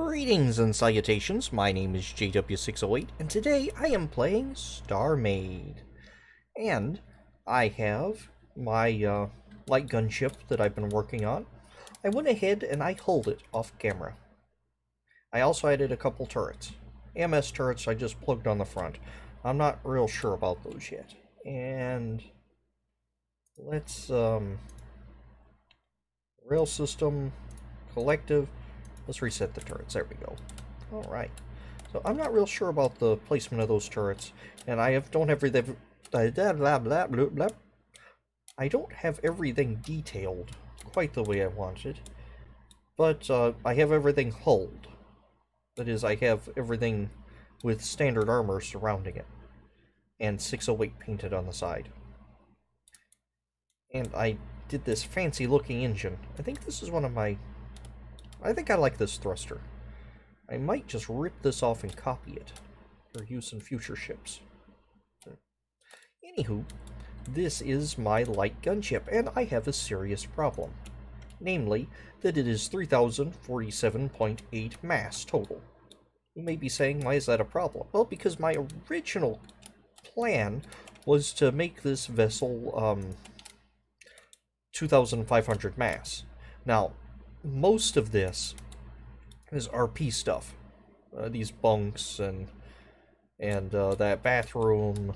Greetings and salutations, my name is JW608, and today I am playing StarMade. And I have my light gunship that I've been working on. I went ahead and I hulled it off camera. I also added a couple turrets. MS turrets I just plugged on the front. I'm not real sure about those yet. And let's, rail system, collective. Let's reset the turrets. There we go. Alright. So I'm not real sure about the placement of those turrets. And I don't have everything... I don't have everything detailed quite the way I wanted. But I have everything hulled. That is, I have everything with standard armor surrounding it. And 608 painted on the side. And I did this fancy looking engine. I think this is one of my... I think I like this thruster. I might just rip this off and copy it for use in future ships. Anywho, this is my light gunship, and I have a serious problem. Namely, that it is 3047.8 mass total. You may be saying, why is that a problem? Well, because my original plan was to make this vessel 2,500 mass. Now, most of this is RP stuff. These bunks and that bathroom.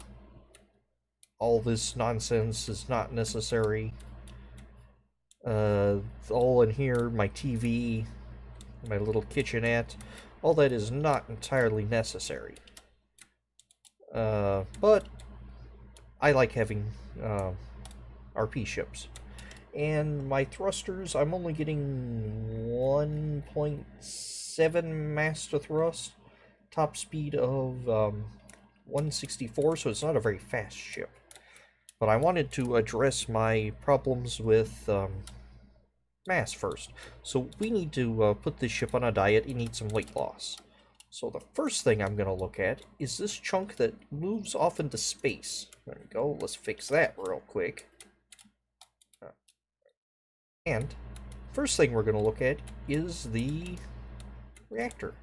All this nonsense is not necessary. All in here, my TV, my little kitchenette, all that is not entirely necessary. But I like having RP ships. And my thrusters, I'm only getting 1.7 mass to thrust, top speed of 164, so it's not a very fast ship. But I wanted to address my problems with mass first. So we need to put this ship on a diet. It needs some weight loss. So the first thing I'm going to look at is this chunk that moves off into space. There we go. Let's fix that real quick. And first thing we're going to look at is the reactor.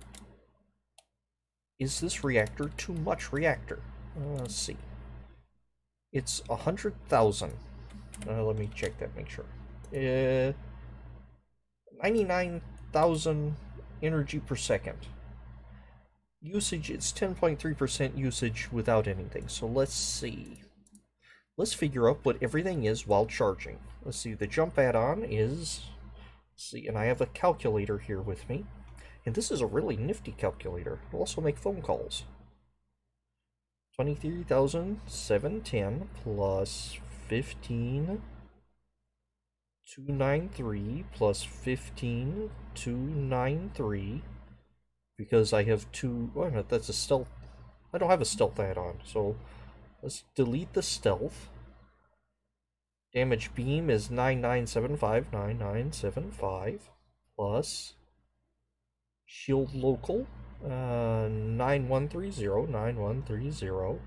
Is this reactor too much reactor? Let's see. It's 100,000. Let me check that, make sure. 99,000 energy per second. Usage, it's 10.3% usage without anything. So let's see. Let's figure out what everything is while charging. Let's see, the jump add-on is... Let's see, and I have a calculator here with me. And this is a really nifty calculator. It'll also make phone calls. 23,710 plus 15,293 plus 15,293. Because I have two... Wait a minute, that's a stealth... I don't have a stealth add-on, so... Let's delete the stealth. Damage beam is 9975, plus shield local, 9130,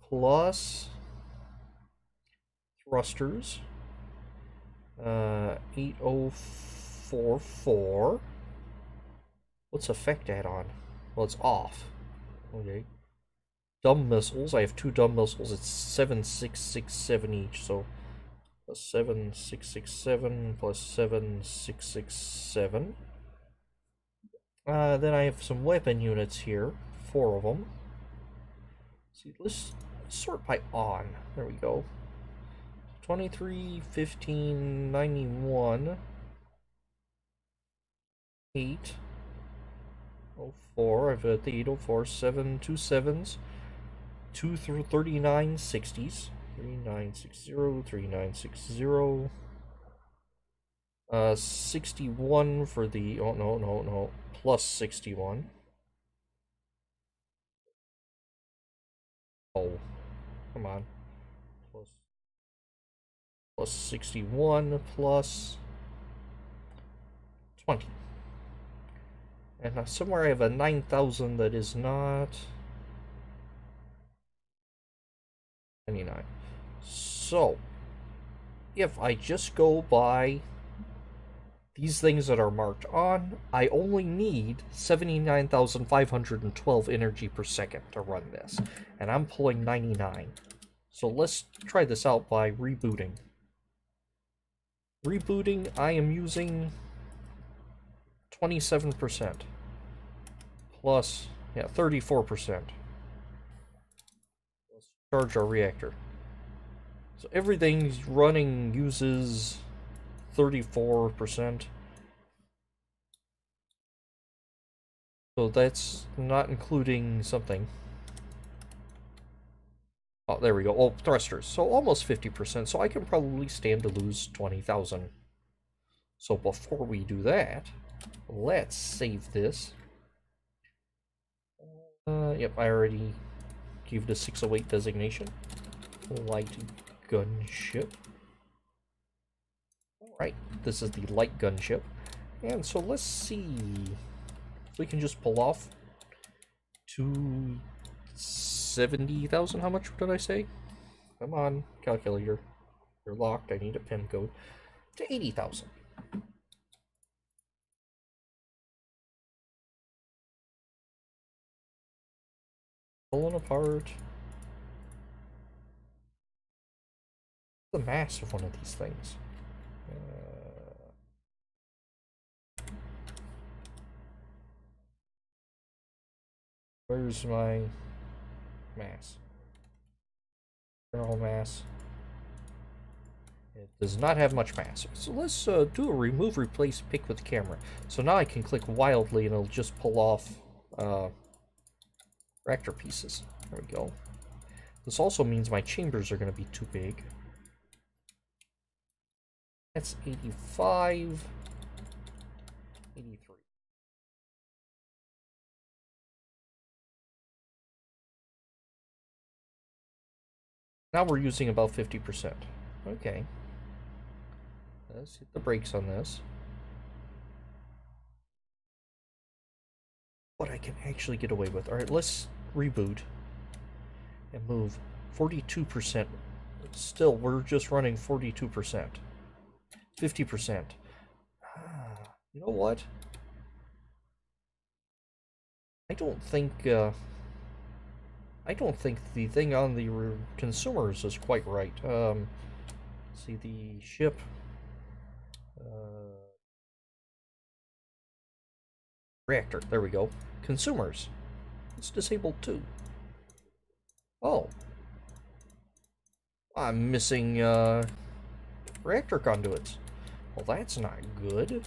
plus thrusters, 8044. What's effect add-on? Well, it's off. Okay. Dumb missiles, I have two dumb missiles, it's 7667 each, so plus 7667 plus 7667. Then I have some weapon units here, 4 of them. See, let's sort by on. There we go. 23, 15, 91, 8, 04, I've got the 804, 7, 2 7s. 2 through 3960s, 3960, 3960, 61 for the, oh no, plus 61. Oh, come on, plus 61 plus 20. And now somewhere I have a 9,000 that is not 99. So, if I just go by these things that are marked on, I only need 79,512 energy per second to run this, and I'm pulling 99. So let's try this out by rebooting. Rebooting, I am using 27%. Plus, yeah, 34%. Let's charge our reactor. So everything's running uses 34%. So that's not including something. Oh, there we go. Oh, thrusters. So almost 50%. So I can probably stand to lose 20,000. So before we do that, let's save this. Yep, I already gave it a 608 designation. Light Gunship. Alright, this is the Light Gunship. And so let's see if we can just pull off to 70,000. How much did I say? Come on, calculator. You're locked. I need a pin code. To 80,000. Pulling apart. The mass of one of these things. Where's my mass? General mass. It does not have much mass. So let's do a remove, replace, pick with camera. So now I can click wildly and it'll just pull off reactor pieces. There we go. This also means my chambers are going to be too big. That's 85. 83. Now we're using about 50%. Okay. Let's hit the brakes on this. What I can actually get away with. Alright, let's reboot and move 42%. Still, we're just running 42%. 50%. You know what? I don't think the thing on the consumers is quite right. See the ship. Reactor. There we go. Consumers. It's disabled too. Oh. I'm missing reactor conduits. Well, that's not good.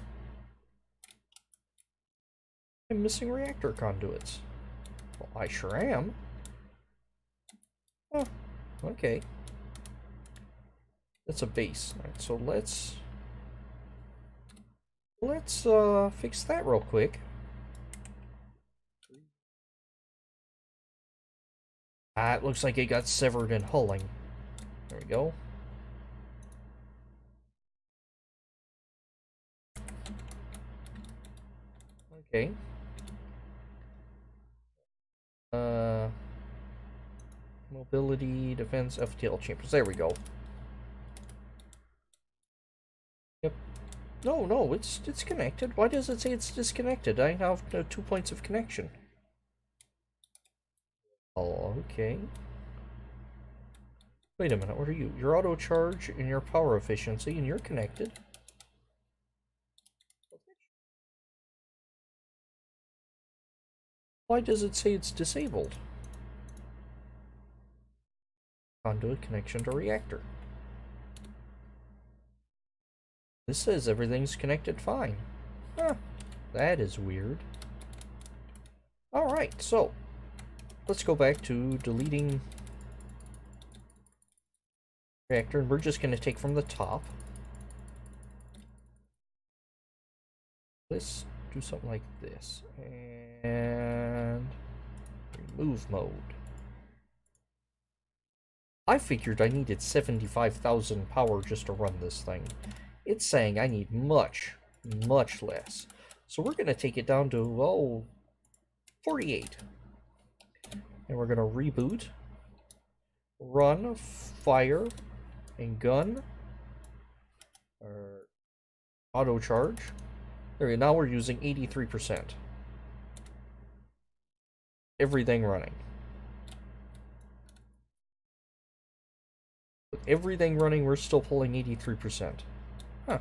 I'm missing reactor conduits. Well, I sure am. Oh, okay. That's a base. Alright, so let's fix that real quick. Ah, it looks like it got severed in hulling. There we go. Okay. Mobility, defense, FTL chambers. There we go. Yep. No, it's connected. Why does it say it's disconnected? I now have 2 points of connection. Oh, okay. Wait a minute, what are you? Your auto charge and your power efficiency, and you're connected. Why does it say it's disabled? Conduit connection to reactor. This says everything's connected fine. Huh, that is weird. Alright, so let's go back to deleting reactor, and we're just going to take from the top. Let's do something like this. And remove mode. I figured I needed 75,000 power just to run this thing. It's saying I need much, much less. So we're going to take it down to, oh, 48. And we're going to reboot, run, fire, and gun. Auto charge. There we go. Now we're using 83%. Everything running. With everything running, we're still pulling 83%. Huh.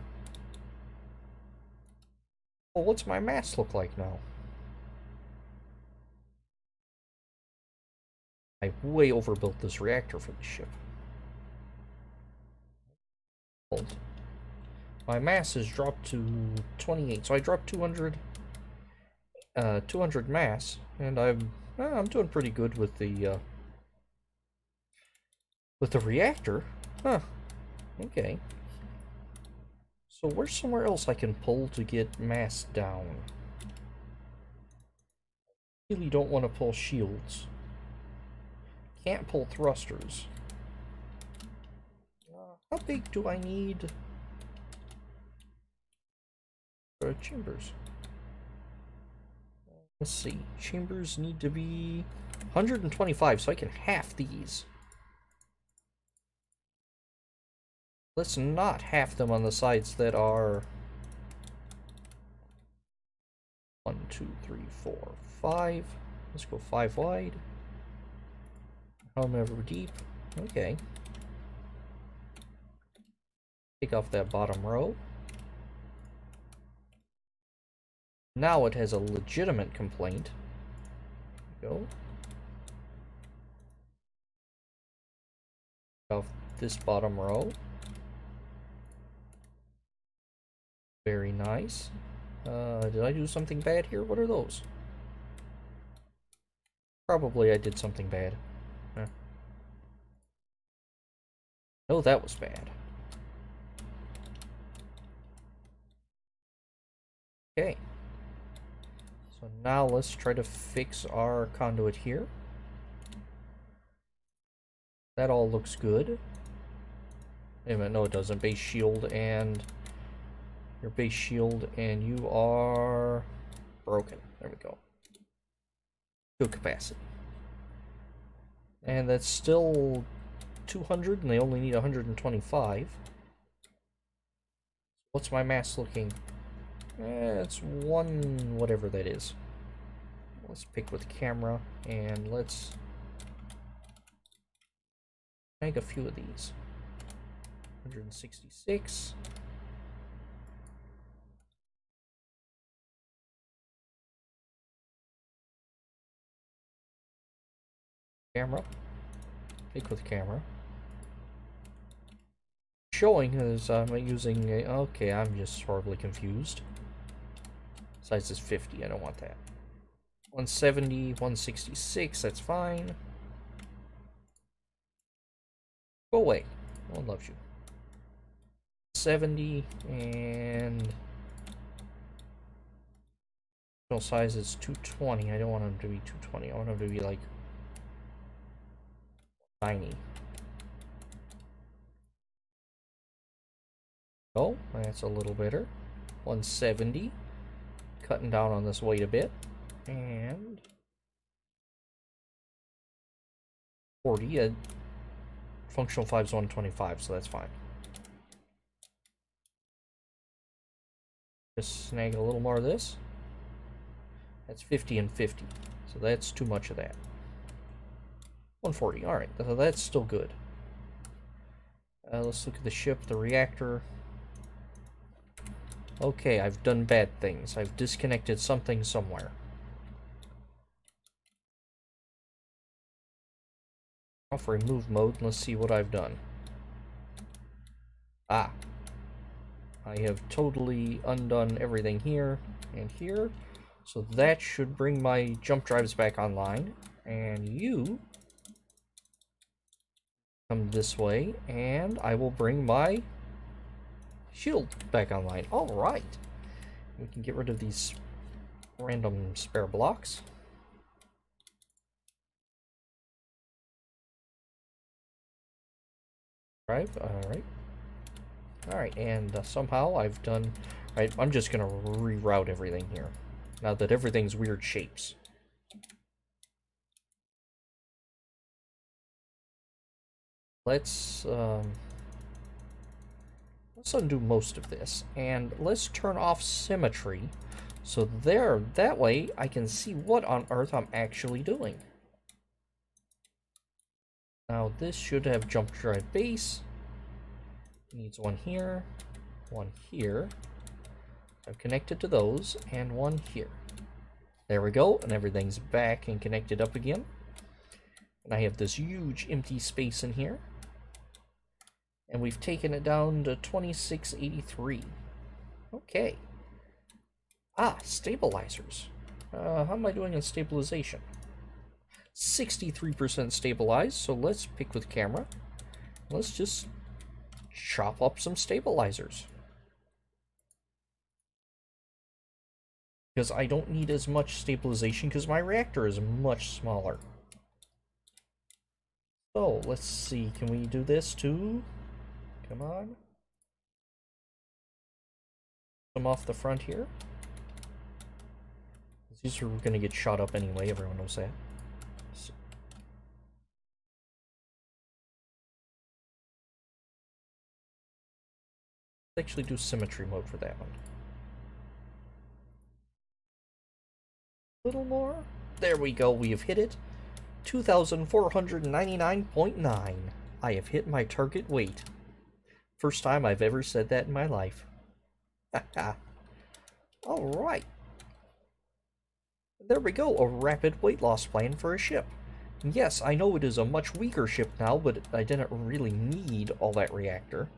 Well, what's my mass look like now? I way overbuilt this reactor for the ship. My mass has dropped to 28, so I dropped 200 mass, and I'm doing pretty good with the reactor. Huh. Okay. So where's somewhere else I can pull to get mass down? Really don't want to pull shields. Can't pull thrusters. How big do I need? Chambers. Let's see. Chambers need to be 125, so I can half these. Let's not half them on the sides that are 1, 2, 3, 4, 5. Let's go 5 wide. However deep. Okay. Take off that bottom row. Now it has a legitimate complaint. Go. Off this bottom row. Very nice. Did I do something bad here? What are those? Probably I did something bad. Huh. No, that was bad. Okay. So now let's try to fix our conduit here. That all looks good. Wait a minute, no it doesn't. Base shield and... Your base shield and you are... broken. There we go. Good capacity. And that's still 200 and they only need 125. What's my mass looking? It's 1 whatever that is. Let's pick with camera and let's make a few of these. 166. Camera. Pick with camera. Showing is I'm using a, okay, I'm just horribly confused. Size is 50, I don't want that. 170, 166, that's fine. Go away. No one loves you. 70 and size is 220. I don't want them to be 220. I want them to be like 90. Oh, that's a little better. 170. Cutting down on this weight a bit. And 40. Functional 5 is 125, so that's fine. Just snag a little more of this. That's 50 and 50. So that's too much of that. 140. Alright, so that's still good. Let's look at the ship, the reactor. Okay, I've done bad things. I've disconnected something somewhere. Off remove mode, and let's see what I've done. Ah. I have totally undone everything here and here. So that should bring my jump drives back online. And you come this way, and I will bring my shield back online. Alright. We can get rid of these random spare blocks. Alright. Alright, and somehow I've done... Right, I'm just gonna reroute everything here. Now that everything's weird shapes. Let's let's undo most of this, and let's turn off symmetry. So there, that way I can see what on earth I'm actually doing. Now this should have jump drive base. Needs one here, one here. I've connected to those, and one here. There we go, and everything's back and connected up again. And I have this huge empty space in here. And we've taken it down to 2683. Okay. Ah, stabilizers. How am I doing on stabilization? 63% stabilized, so let's pick with camera. Let's just chop up some stabilizers. Because I don't need as much stabilization because my reactor is much smaller. So, let's see, can we do this too? Come on. Come off the front here. These are going to get shot up anyway, everyone knows that. So. Let's actually do symmetry mode for that one. A little more. There we go, we have hit it. 2,499.9. I have hit my target weight. First time I've ever said that in my life. Haha. Alright. There we go, a rapid weight loss plan for a ship. Yes, I know it is a much weaker ship now, but I didn't really need all that reactor.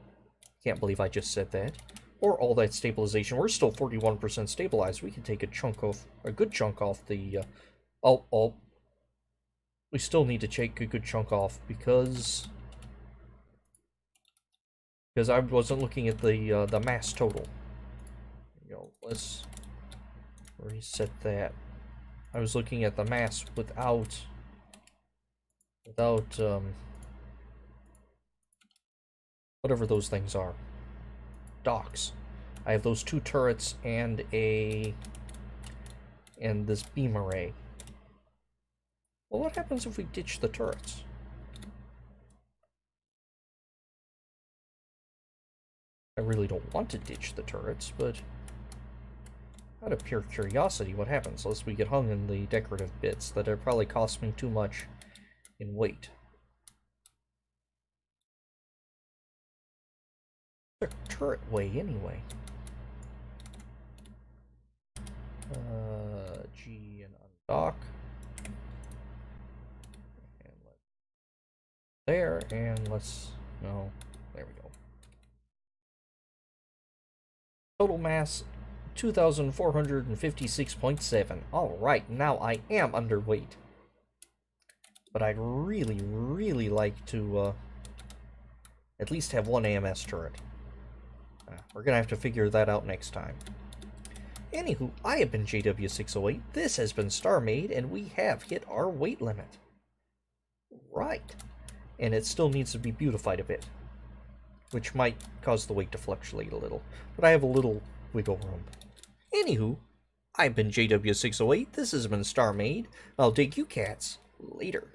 Can't believe I just said that. Or all that stabilization. We're still 41% stabilized. We can take a good chunk off the, we still need to take a good chunk off because I wasn't looking at the mass total. You know, let's reset that. I was looking at the mass without whatever those things are. Docks. I have those 2 turrets and this beam array. Well, what happens if we ditch the turrets? I really don't want to ditch the turrets, but out of pure curiosity, what happens unless we get hung in the decorative bits that are probably cost me too much in weight? What's their turret weigh anyway? G and undock. And let's there, and let's no, there we go. Total mass 2,456.7. Alright, now I am underweight. But I'd really, really like to at least have one AMS turret. We're gonna have to figure that out next time. Anywho, I have been JW608, this has been StarMade, and we have hit our weight limit. Right. And it still needs to be beautified a bit, which might cause the weight to fluctuate a little, but I have a little wiggle room. Anywho, I've been JW608, this has been StarMade, I'll dig you cats later.